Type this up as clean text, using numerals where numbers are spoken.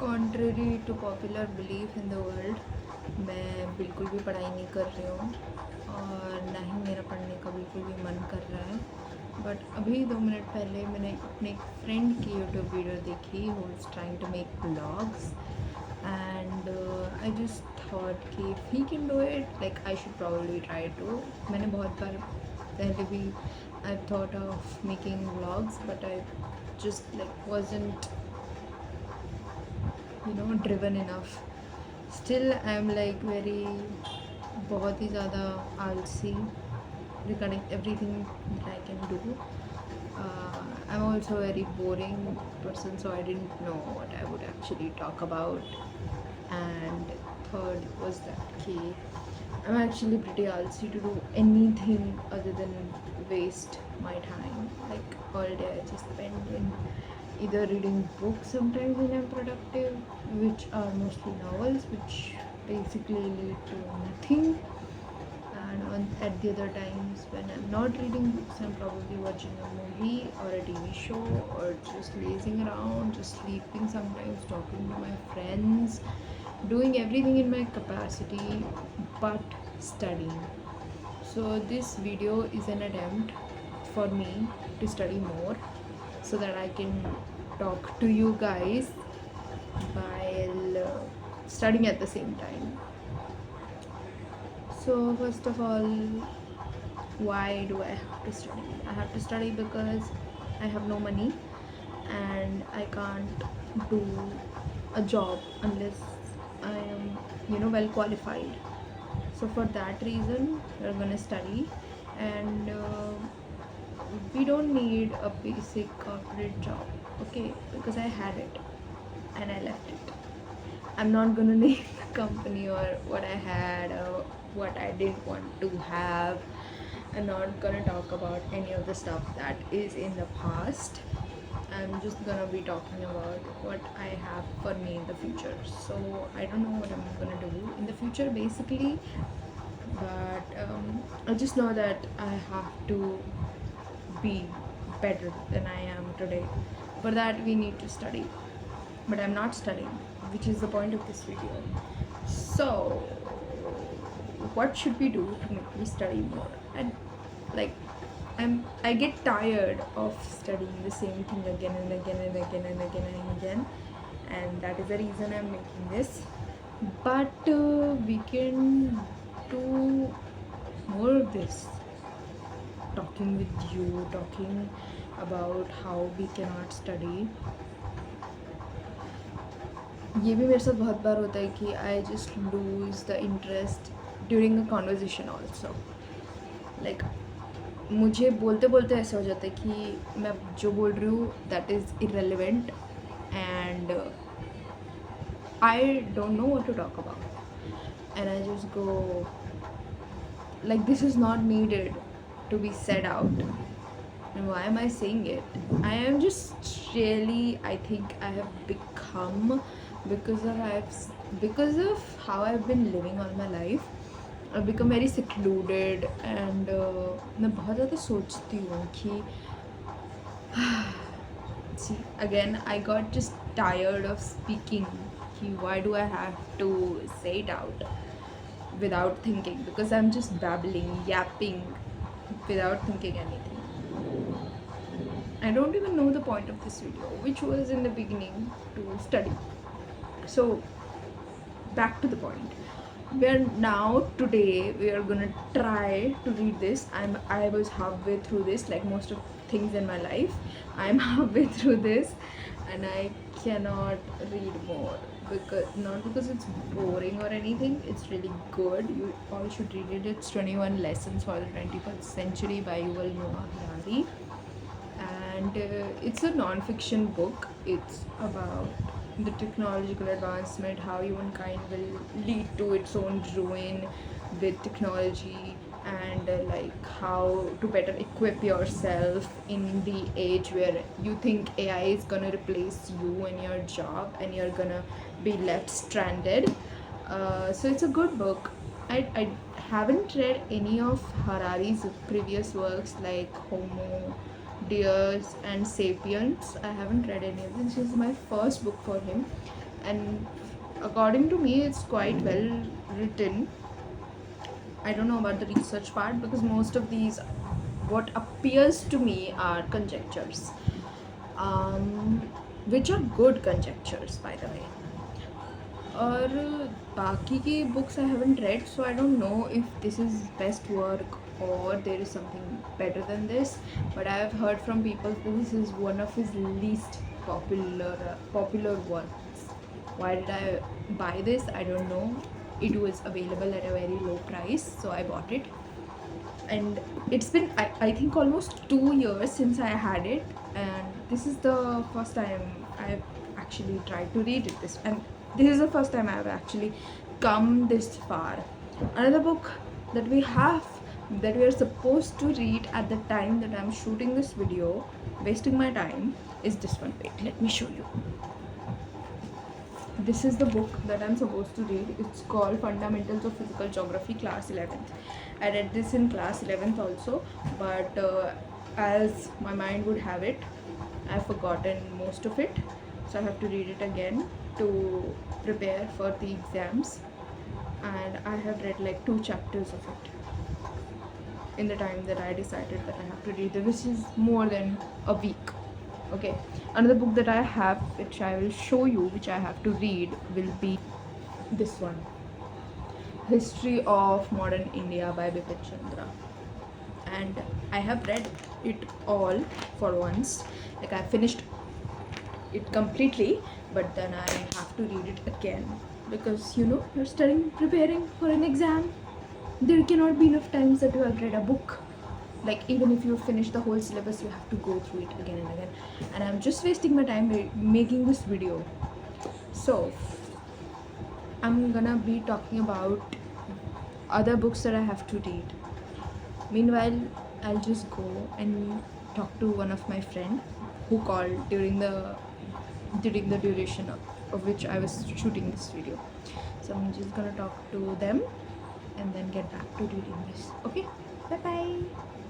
Contrary to popular belief in the world, मैं बिल्कुल भी पढ़ाई नहीं कर रही हूँ और ना ही मेरा पढ़ने का बिल्कुल भी मन कर रहा है। बट अभी 2 मिनट पहले मैंने अपने एक फ्रेंड की यूट्यूब वीडियो देखी who is trying to make blogs and I just thought कि if he can do it, like I should probably try to. मैंने बहुत बार पहले भी I thought of making vlogs but I just like wasn't driven enough. Still I am like very बहुत ही ज़्यादा आलसी regarding everything that I can do. I'm also a very boring person, so I didn't know what I would actually talk about. And third was that key, I'm actually pretty alsi to do anything other than waste my time. Like all day I just spend in either reading books sometimes when I'm productive, which are mostly novels, which basically lead to nothing. And at the other times when I'm not reading books, I'm probably watching a movie or a TV show or just lazing around, just sleeping sometimes, talking to my friends, doing everything in my capacity but studying. So this video is an attempt for me to study more so that I can talk to you guys while studying at the same time. So first of all, why do I have to study? I have to study because I have no money and I can't do a job unless I am, well qualified. So for that reason, we're gonna study, and we don't need a basic corporate job, okay? Because I had it and I left it. I'm not gonna name the company or what I had or what I didn't want to have. I'm not gonna talk about any of the stuff that is in the past. I'm just gonna be talking about what I have for me in the future. So I don't know what I'm gonna do in the future basically, but I just know that I have to be better than I am today. For that we need to study, but I'm not studying, which is the point of this video. So what should we do to make me study more? And like I get tired of studying the same thing again and again and again and again and again, and that is the reason I'm making this. But we can do more of this, talking with you, talking about how we cannot study. ये भी मेरे साथ बहुत बार होता है कि I just lose the interest during a conversation also. Like मुझे बोलते बोलते ऐसा हो जाता है कि मैं जो बोल रही हूँ that is irrelevant and I don't know what to talk about and I just go like this is not needed to be said out, and why am I saying it? I am just really, I think I have become, because of how I've been living all my life, I've become very secluded and मैं बहुत ज़्यादा सोचती हूँ कि see, again I got just tired of speaking कि why do I have to say it out without thinking, because I'm just babbling, yapping without thinking anything. I don't even know the point of this video, which was in the beginning to study. So back to the point. Today we are gonna try to read this. I was halfway through this, like most of things in my life. I'm halfway through this and I cannot read more, because not because it's boring or anything, it's really good. You all should read it. It's 21 Lessons for the 21st Century by Yuval Noah Harari, and it's a non-fiction book. It's about the technological advancement, how humankind will lead to its own ruin with technology, and like how to better equip yourself in the age where you think AI is gonna replace you and your job and you're gonna be left stranded. So it's a good book. I haven't read any of Harari's previous works like Homo Deus and Sapiens. I haven't read any of them. This is my first book for him, and according to me it's quite well written. I don't know about the research part because most of these, what appears to me, are conjectures, um, which are good conjectures, by the way. और बाकी की books I haven't read, so I don't know if this is best work or there is something better than this. But I have heard from people this is one of his least popular works. Why did I buy this? I don't know. It was available at a very low price, so I bought it. And it's been I think almost 2 years since I had it, and this is the first time I've actually tried to read it this, and this is the first time I've actually come this far. Another book that we are supposed to read at the time that I'm shooting this video, wasting my time, is this one. Wait, let me show you. This is the book that I'm supposed to read. It's called Fundamentals of Physical Geography, class 11th. I read this in class 11th also, but as my mind would have it, I've forgotten most of it, so I have to read it again to prepare for the exams. And I have read like 2 chapters of it in the time that I decided that I have to read it, which is more than a week. Okay, another book that I have, which I will show you, which I have to read, will be this one, History of Modern India by Bipin Chandra. And I have read it all for once. Like, I finished it completely, but then I have to read it again because you're studying, preparing for an exam. There cannot be enough times that you have read a book. Like, even if you finish the whole syllabus, you have to go through it again and again, and I'm just wasting my time making this video. So I'm gonna be talking about other books that I have to read. Meanwhile, I'll just go and talk to one of my friend who called during the duration of which I was shooting this video. So I'm just gonna talk to them and then get back to reading this. Okay, bye bye.